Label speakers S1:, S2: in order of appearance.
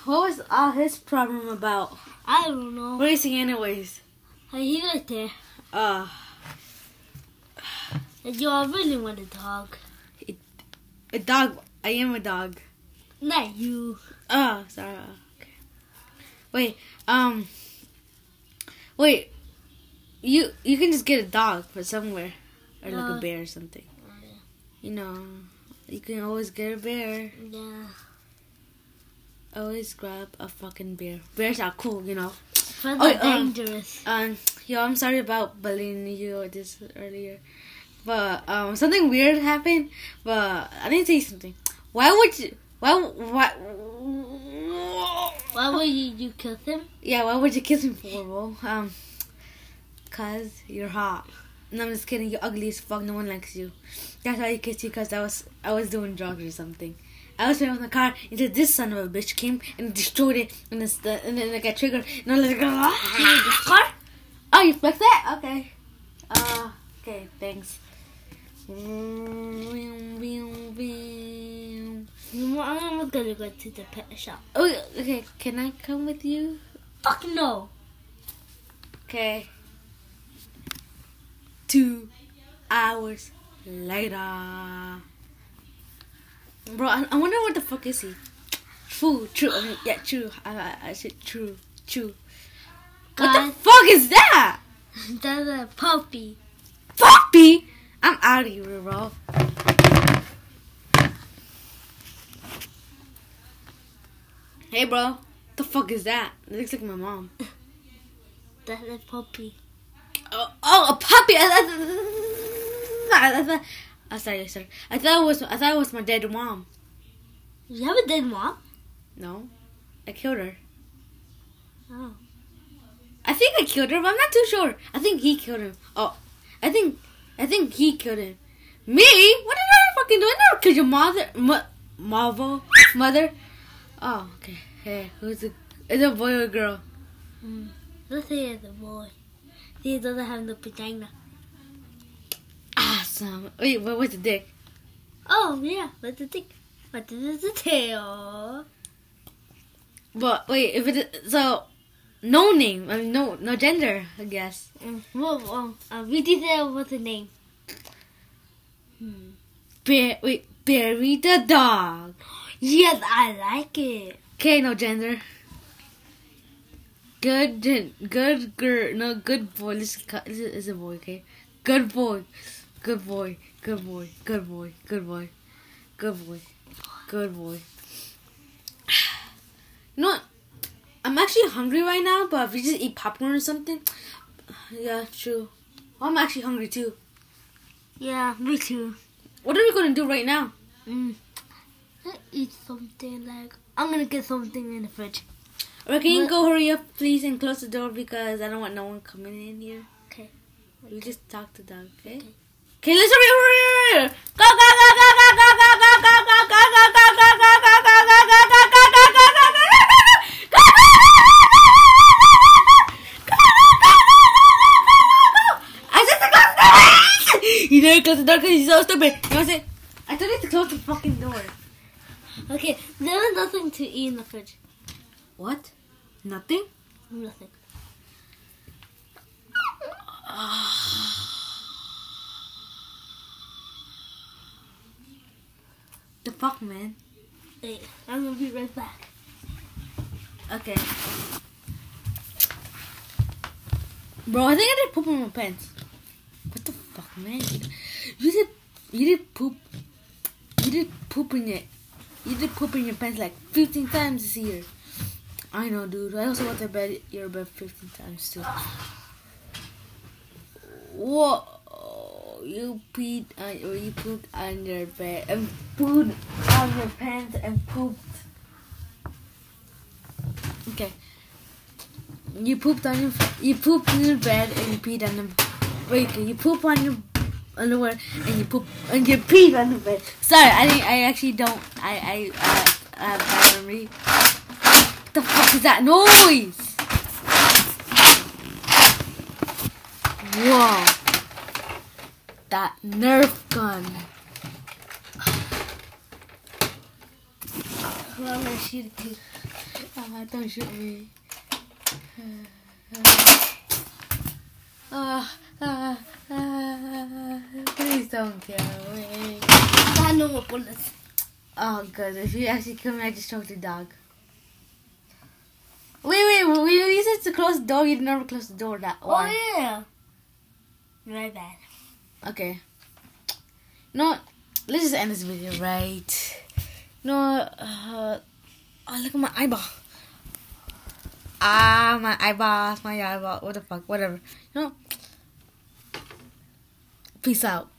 S1: What was all his problem about?
S2: I don't know.
S1: Racing anyways.
S2: He right there. Yo, I really want a dog.
S1: A dog. I am a dog.
S2: Not you.
S1: Oh, sorry. Okay. Wait. You can just get a dog for somewhere, or like a bear or something. You know, you can always get a bear.
S2: Yeah.
S1: Always grab a fucking bear. Bears are cool, you know.
S2: But they're dangerous.
S1: Yo, I'm sorry about bullying you this earlier, but something weird happened. But I didn't say something. Why would you? Why
S2: would you kill him?
S1: Yeah, why would you kiss him for, bro? Cause you're hot. No, I'm just kidding. You're ugly as fuck. No one likes you. That's why I kissed you. Cause I was doing drugs or something. I was playing with the car until this son of a bitch came and destroyed it, and then I got triggered. And I was like, this car? Oh, you flipped that? Okay. Okay. Thanks.
S2: I'm gonna go to the pet shop.
S1: Oh, okay. Can I come with you?
S2: Fuck no.
S1: Okay. 2 hours later. Bro, I wonder what the fuck is he? True. I mean, yeah, true. I said true. What the fuck is that?
S2: That's a puppy.
S1: Puppy? I'm out of here, bro. Hey, bro. The fuck is that? It looks like my mom.
S2: That's a puppy.
S1: Oh, a puppy! Sorry. I thought it was my dead mom.
S2: You have a dead mom?
S1: No, I killed her.
S2: Oh.
S1: I think I killed her, but I'm not too sure. I think he killed him. Oh, I think he killed him. Me? What did I fucking do? I never killed your mother. Oh, okay. Hey, is it a boy or a girl?
S2: Let's say it's a boy. He doesn't have no vagina.
S1: Awesome. Wait, what was the dick?
S2: Oh, yeah. What's the dick? What is the tail?
S1: But wait, if it so no name, I mean no gender, I guess.
S2: We did what's the name?
S1: Barry the dog.
S2: Yes, I like it.
S1: Okay, no gender. Good girl. No, good boy. This is a boy. Okay, good boy. You know what? I'm actually hungry right now, but if we just eat popcorn or something, yeah, true. I'm actually hungry too.
S2: Yeah, me too.
S1: What are we gonna do right now?
S2: Eat something I'm gonna get something in the fridge.
S1: Or can you go hurry up, please, and close the door because I don't want no one coming in here.
S2: Okay.
S1: We just talk to them, okay?
S2: Okay.
S1: Okay, let's hurry. Go. You didn't close the door because you're so stupid. You know what I'm saying? I told you to close the fucking door.
S2: Okay, there is nothing to eat in the fridge.
S1: What? Nothing?
S2: Nothing.
S1: The fuck, man?
S2: Wait, I'm gonna be right back.
S1: Okay. Bro, I think I did poop in my pants. What the fuck, man? You did poop in it. You did poop in your pants like 15 times this year. I know, dude. I also went to bed your bed 15 times too. Whoa! You peed or you pooped on your bed and pooed on your pants and pooped. Okay. You pooped in your bed and you peed on the. Wait, you poop on your underwear and you poop and you peed on the bed. Sorry, I actually don't. I have bad memory. What the fuck is that noise? Whoa. That Nerf gun.
S2: Who I'm gonna shoot it to?
S1: Don't shoot me. Please don't kill me.
S2: I know more bullets.
S1: Oh god, if you actually kill me, I just choked the dog. Wait, when you said to close the door, you never close the door that one.
S2: Oh yeah. My bad.
S1: Okay. No, let's just end this video, right? No, oh, look at my eyeball. My eyeball, what the fuck, whatever. You know, peace out.